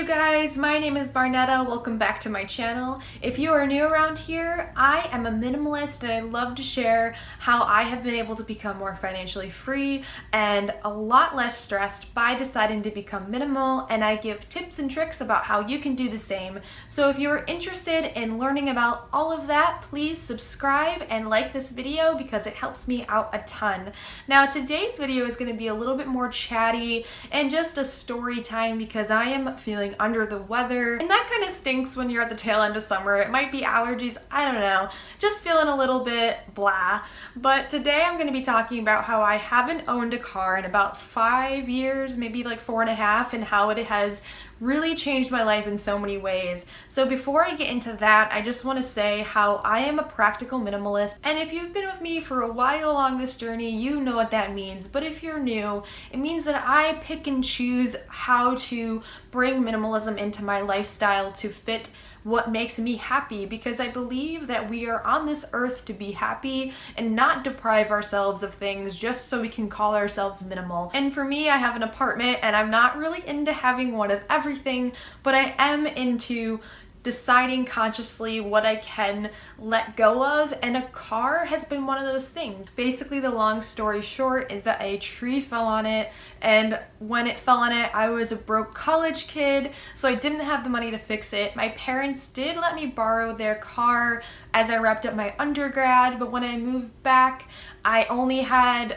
you guys, my name is Barnetta. Welcome back to my channel. If you are new around here, I am a minimalist and I love to share how I have been able to become more financially free and a lot less stressed by deciding to become minimal, and I give tips and tricks about how you can do the same. So if you are interested in learning about all of that, please subscribe and like this video because it helps me out a ton. Now today's video is going to be a little bit more chatty and just a story time because I am feeling under the weather, and that kind of stinks when you're at the tail end of summer. It might be allergies, I don't know, just feeling a little bit blah. But today I'm going to be talking about how I haven't owned a car in about 5 years, maybe like 4.5, and how it has really changed my life in so many ways. So before I get into that, I just want to say how I am a practical minimalist, and if you've been with me for a while along this journey, you know what that means. But if you're new, it means that I pick and choose how to bring minimalism into my lifestyle to fit what makes me happy, because I believe that we are on this earth to be happy and not deprive ourselves of things just so we can call ourselves minimal. And for me, I have an apartment and I'm not really into having one of everything, but I am into deciding consciously what I can let go of, and a car has been one of those things. Basically, the long story short is that a tree fell on it, and when it fell on it, I was a broke college kid, so I didn't have the money to fix it. My parents did let me borrow their car as I wrapped up my undergrad, but when I moved back, I only had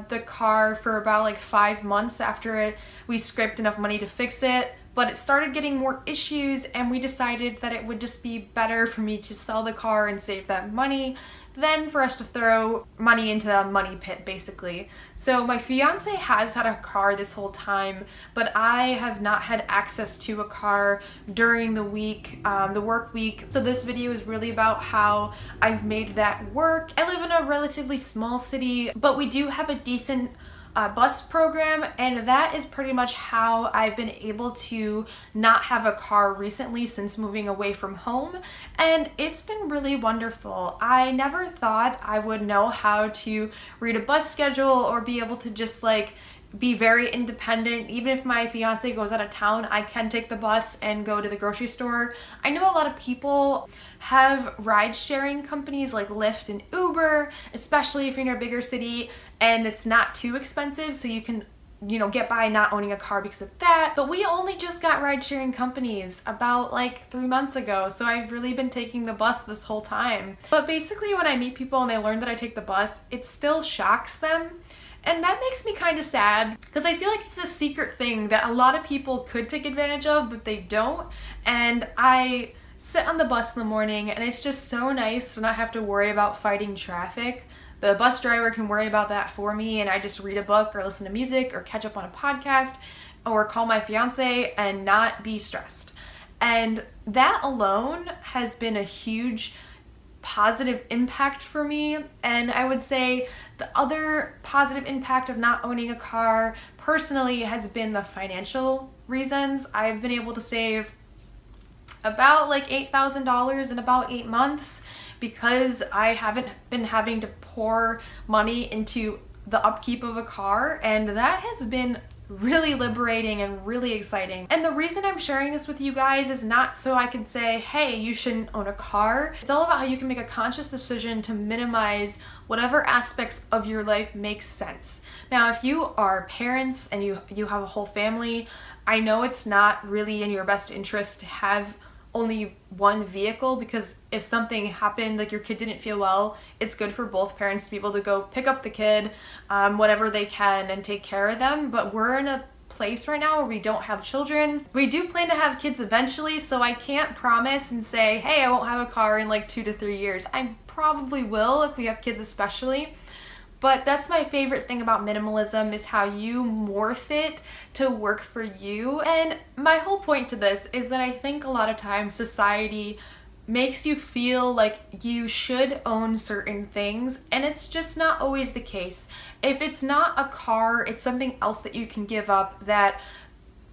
the car for about like 5 months after we scraped enough money to fix it. But it started getting more issues, and we decided that it would just be better for me to sell the car and save that money than for us to throw money into a money pit, basically. So my fiance has had a car this whole time, but I have not had access to a car during the week, the work week. So this video is really about how I've made that work. I live in a relatively small city, but we do have a decent bus program, and that is pretty much how I've been able to not have a car recently since moving away from home, and it's been really wonderful. I never thought I would know how to read a bus schedule or be able to just like be very independent. Even if my fiance goes out of town, I can take the bus and go to the grocery store. I know a lot of people have ride-sharing companies like Lyft and Uber, especially if you're in a bigger city and it's not too expensive, so you can, you know, get by not owning a car because of that. But we only just got ride-sharing companies about like 3 months ago, so I've really been taking the bus this whole time. But basically when I meet people and they learn that I take the bus, it still shocks them. And that makes me kind of sad because I feel like it's a secret thing that a lot of people could take advantage of, but they don't. And I sit on the bus in the morning and it's just so nice to not have to worry about fighting traffic. The bus driver can worry about that for me, and I just read a book or listen to music or catch up on a podcast or call my fiance and not be stressed. And that alone has been a huge positive impact for me. And I would say the other positive impact of not owning a car personally has been the financial reasons. I've been able to save about like $8,000 in about 8 months because I haven't been having to pour money into the upkeep of a car, and that has been really liberating and really exciting. And the reason I'm sharing this with you guys is not so I can say, hey, you shouldn't own a car. It's all about how you can make a conscious decision to minimize whatever aspects of your life make sense. Now, if you are parents and you have a whole family, I know it's not really in your best interest to have only one vehicle, because if something happened, like your kid didn't feel well, it's good for both parents to be able to go pick up the kid whenever they can and take care of them. But we're in a place right now where we don't have children. We do plan to have kids eventually, so I can't promise and say, hey, I won't have a car in like 2 to 3 years. I probably will if we have kids especially. But that's my favorite thing about minimalism, is how you morph it to work for you. And my whole point to this is that I think a lot of times society makes you feel like you should own certain things, and it's just not always the case. If it's not a car, it's something else that you can give up that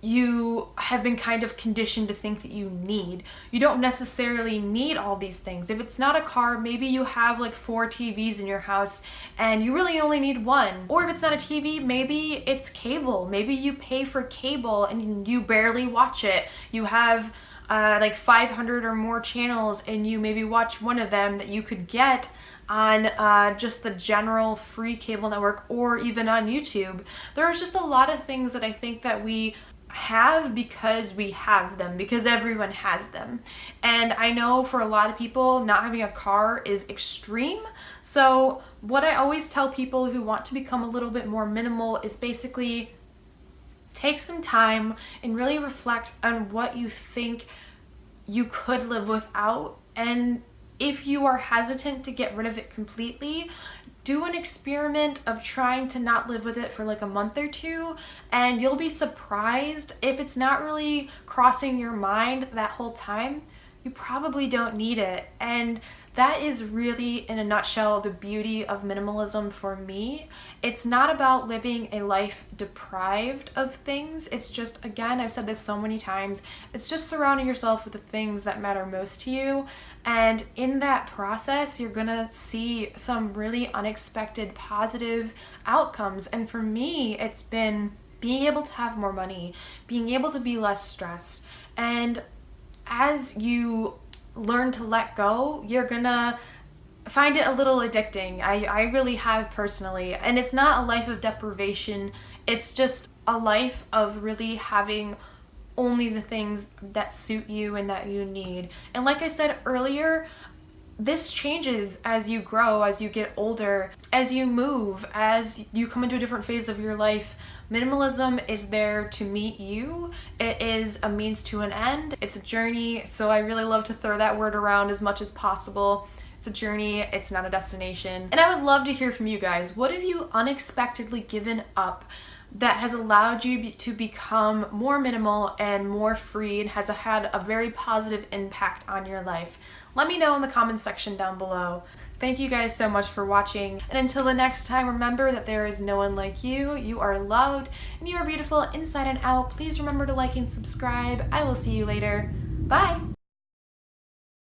you have been kind of conditioned to think that you need. You don't necessarily need all these things. If it's not a car, maybe you have like 4 TVs in your house and you really only need one. Or if it's not a TV, maybe it's cable. Maybe you pay for cable and you barely watch it. You have like 500 or more channels and you maybe watch one of them that you could get on just the general free cable network or even on YouTube. There's just a lot of things that I think that we have because we have them, because everyone has them. And I know for a lot of people, not having a car is extreme. So what I always tell people who want to become a little bit more minimal is basically take some time and really reflect on what you think you could live without. And if you are hesitant to get rid of it completely, do an experiment of trying to not live with it for like a month or 2, and you'll be surprised if it's not really crossing your mind that whole time. You probably don't need it. And that is really, in a nutshell, the beauty of minimalism for me. It's not about living a life deprived of things. It's just, again, I've said this so many times, it's just surrounding yourself with the things that matter most to you. And in that process, you're gonna see some really unexpected positive outcomes. And for me, it's been being able to have more money, being able to be less stressed. And as you learn to let go, you're gonna find it a little addicting. I really have personally. And it's not a life of deprivation. It's just a life of really having only the things that suit you and that you need. And like I said earlier, this changes as you grow, as you get older, as you move, as you come into a different phase of your life. Minimalism is there to meet you. It is a means to an end. It's a journey, so I really love to throw that word around as much as possible. It's a journey, it's not a destination. And I would love to hear from you guys. What have you unexpectedly given up that has allowed you to become more minimal and more free and has had a very positive impact on your life? Let me know in the comments section down below. Thank you guys so much for watching, and until the next time, remember that there is no one like you. You are loved and you are beautiful inside and out. Please remember to like and subscribe. I will see you later. Bye!